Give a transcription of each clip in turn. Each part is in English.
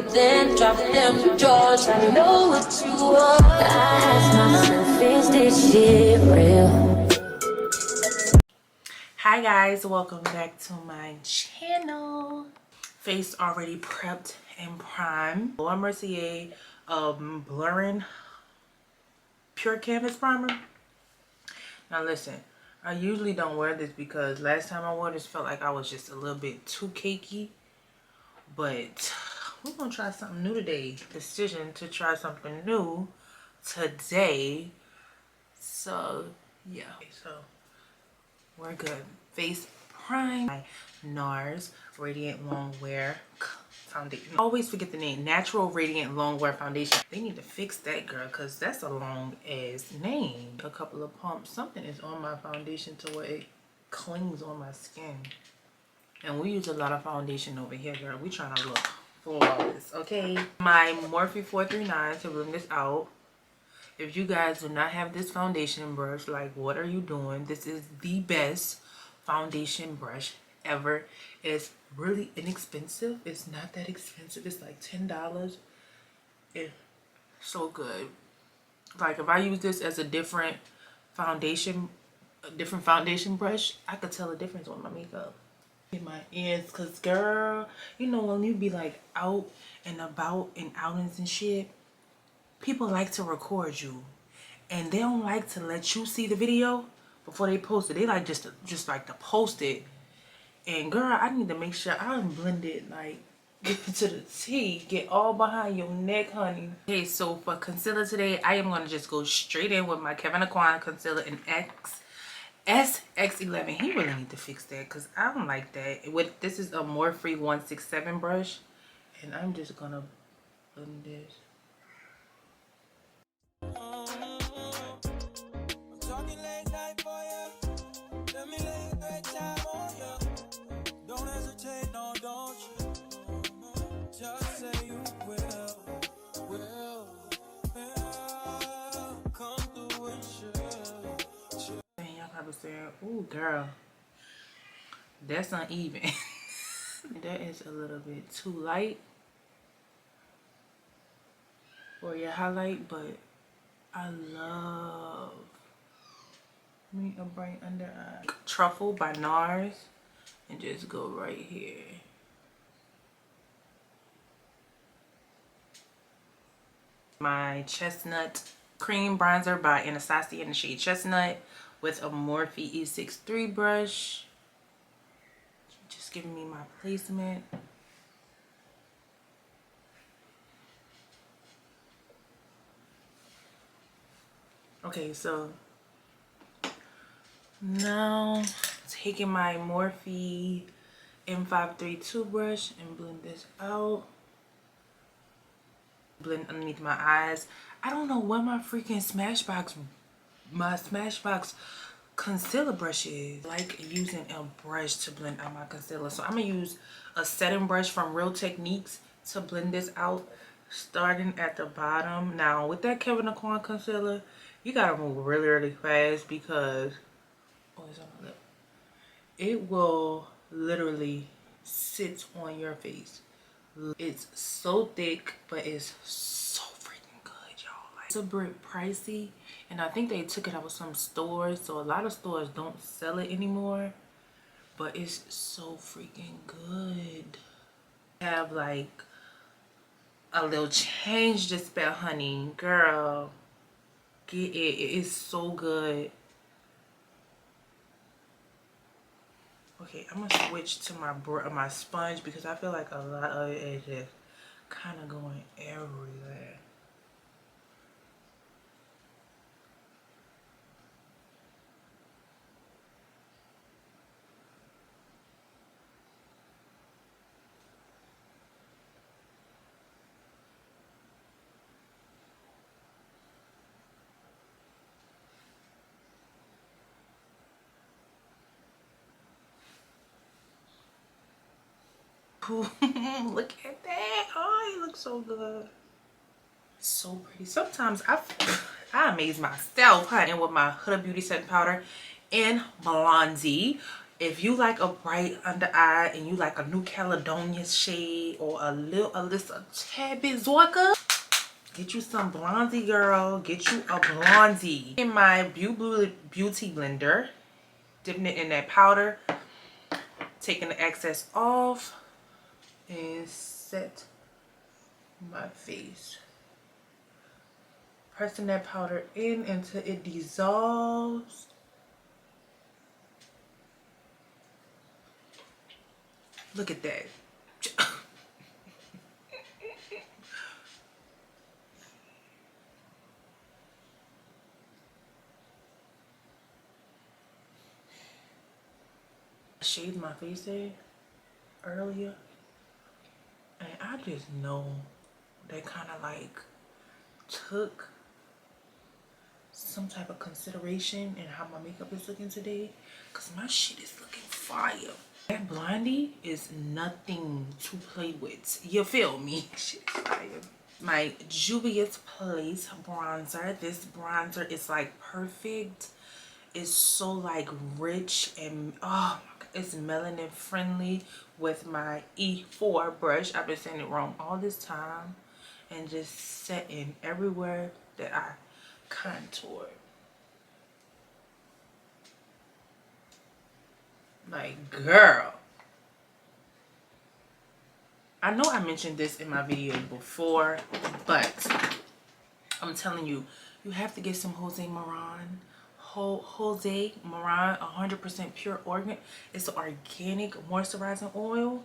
then drop them drawers. I know what you want. I ask myself, is this shit real? Hi guys, welcome back to my channel. Face already prepped and primed. Laura Mercier blurring pure canvas primer. Now listen, I usually don't wear this because last time I wore this felt like I was just a little bit too cakey. But we're gonna try something new today. Decision to try something new today. So yeah, so we're good. Face prime. My Nars Radiant Longwear Foundation. I always forget the name. Natural Radiant Longwear Foundation. They need to fix that, girl, because that's a long ass name. A couple of pumps. Something is on my foundation to where it clings on my skin. And we use a lot of foundation over here, girl. We trying to look flawless, okay? My Morphe 439 to bring this out. If you guys do not have this foundation brush, like, what are you doing? This is the best foundation brush ever. It's really inexpensive. It's not that expensive. It's like $10. It's so good. Like, if I use this as a different foundation brush, I could tell a difference on my makeup. In my ears, because girl, you know, when you be like out and about in outings and shit, people like to record you and they don't like to let you see the video before they post it. They like just like to post it. And girl, I need to make sure I'm blended, like get to the T, get all behind your neck, honey. Okay, so for concealer today, I am going to just go straight in with my Kevyn Aucoin concealer in SX11. He really need to fix that because I don't like that. This is a Morphe 167 brush, and I'm just gonna blend this. Just say you will come through and chill. And y'all probably saying, "Ooh, girl, that's uneven." That is a little bit too light for your highlight, but I love me a bright under eye. Truffle by Nars, and just go right here. My Chestnut Cream Bronzer by Anastasia in the shade Chestnut with a Morphe E63 brush. Just giving me my placement. Okay, so now taking my Morphe M532 brush and blend this out. Blend underneath my eyes. I don't know what my freaking Smashbox concealer brush is. I like using a brush to blend out my concealer. So I'm gonna use a setting brush from Real Techniques to blend this out, starting at the bottom. Now with that Kevyn Aucoin concealer, you gotta move really fast because it's on my lip. It will literally sit on your face. It's so thick, but it's so freaking good, y'all. Like, it's a bit pricey, and I think they took it out of some stores, so a lot of stores don't sell it anymore, but it's so freaking good. Have like a little change to spell, honey. Girl, get it. It is so good. Okay, I'm gonna switch to my sponge because I feel like a lot of it is just kind of going everywhere. Look at that. Oh, he looks so good. So pretty. Sometimes I amaze myself, honey, with my Huda Beauty setting powder in Blondie If you like a bright under eye and you like a New Caledonia shade or a tad bit Zorka, get you some Blondie, girl. Get you a Blondie. In my Beauty blender, dipping it in that powder, taking the excess off, and set my face. Pressing that powder in until it dissolves. Look at that. I shaved my face there earlier, and I just know that kind of like took some type of consideration in how my makeup is looking today, because my shit is looking fire. That Blondie is nothing to play with. You feel me? Shit is fire. My Juvia's Place bronzer. This bronzer is like perfect. It's so like rich and oh my God, it's melanin friendly with my E4 brush. I've been saying it wrong all this time, and just setting everywhere that I contour. Like, girl, I know I mentioned this in my video before, but I'm telling you, you have to get some Jose Moran. Jose Moran 100% pure organic. It's an organic moisturizing oil.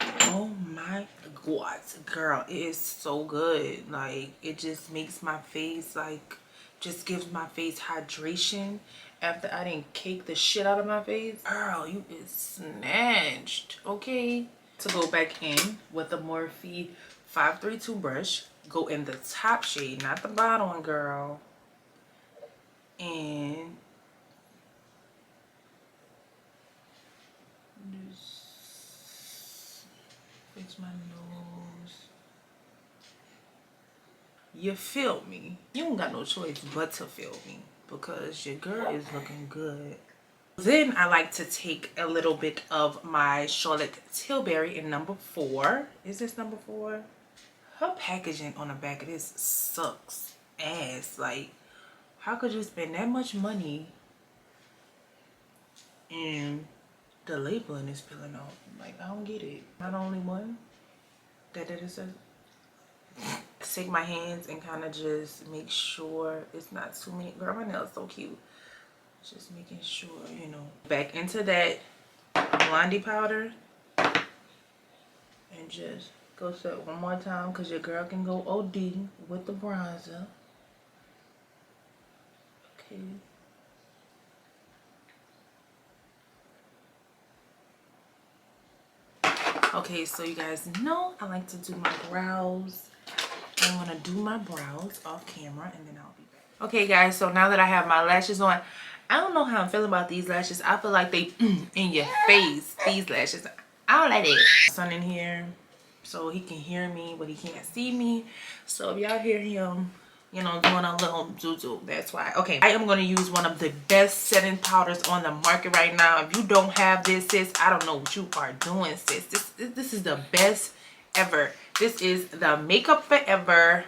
Oh my God, girl, it is so good. Like, it just makes my face, like, just gives my face hydration after I didn't cake the shit out of my face. Girl, you is snatched, okay? To go back in with the Morphe 532 brush, go in the top shade, not the bottom one, girl. And just fix my nose. You feel me? You don't got no choice but to feel me, because your girl is looking good. Then I like to take a little bit of my Charlotte Tilbury in number 4. Is this number 4? Her packaging on the back of this sucks ass. Like, how could you spend that much money and the labeling is peeling off? Like, I don't get it. Not the only one that it says. Take my hands and kind of just make sure it's not too many. Girl, my nails so cute. Just making sure, you know. Back into that Blondie powder and just go set one more time, because your girl can go OD with the bronzer. Okay. Okay, so you guys know I like to do my brows. I'm gonna do my brows off camera and then I'll be back. Okay guys, so now that I have my lashes on, I don't know how I'm feeling about these lashes. I feel like they in your face, these lashes. I don't like it. Son in here, so he can hear me, but he can't see me. So if y'all hear him, you know, doing a little doo-doo, that's why. Okay, I am going to use one of the best setting powders on the market right now. If you don't have this, sis, I don't know what you are doing, sis. This is the best ever. This is the MakeUpForever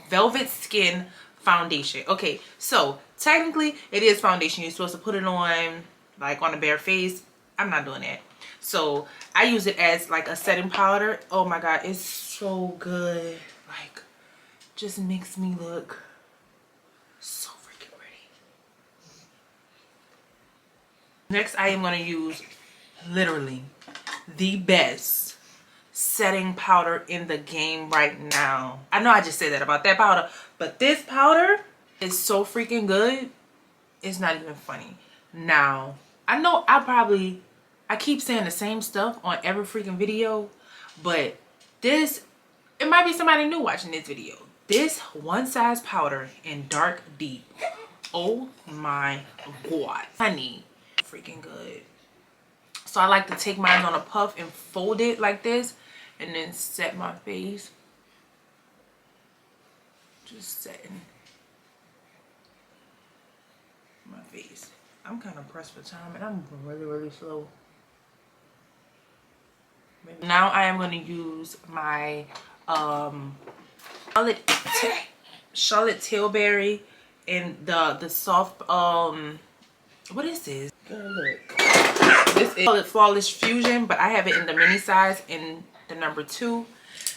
Velvet Skin Foundation. Okay, so technically it is foundation. You're supposed to put it on like on a bare face. I'm not doing that. So I use it as like a setting powder. Oh my God, it's so good. Like, just makes me look so freaking pretty. Next, I am going to use literally the best setting powder in the game right now. I know I just said that about that powder, but this powder is so freaking good. It's not even funny. Now, I know I keep saying the same stuff on every freaking video, but this, it might be somebody new watching this video. This One Size powder in dark deep, oh my God, honey, freaking good. So I like to take mine on a puff and fold it like this and then set my face. Just setting my face. I'm kind of pressed for time and I'm really slow. Now I am going to use my Charlotte Tilbury and the soft what is this? Girl, look. This is called Flawless Fusion, but I have it in the mini size in the number 2.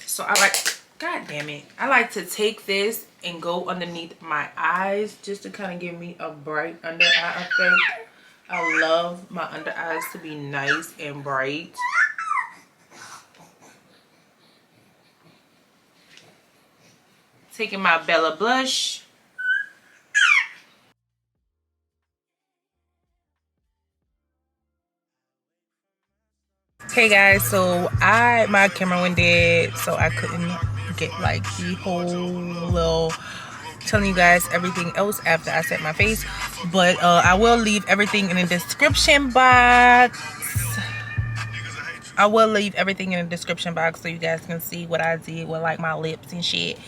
So I like, god damn it, I like to take this and go underneath my eyes just to kind of give me a bright under eye effect. I love my under eyes to be nice and bright. Taking my Bella blush. Hey guys, so my camera went dead, so I couldn't get like the whole little telling you guys everything else after I set my face, but I will leave everything in the description box. I will leave everything in the description box so you guys can see what I did with like my lips and shit.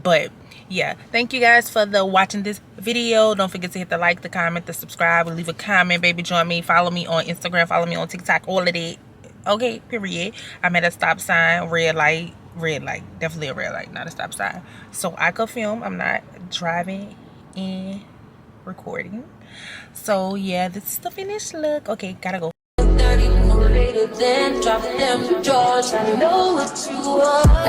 But yeah, thank you guys for watching this video. Don't forget to hit the like, the comment, the subscribe, and leave a comment. Baby, join me, follow me on Instagram, follow me on TikTok, all of that. Okay, period. I'm at a stop sign, red light, definitely a red light, not a stop sign, so I could film. I'm not driving and recording. So yeah, this is the finished look. Okay, gotta go. 30 motivated, then drop them jaws. I know what you are.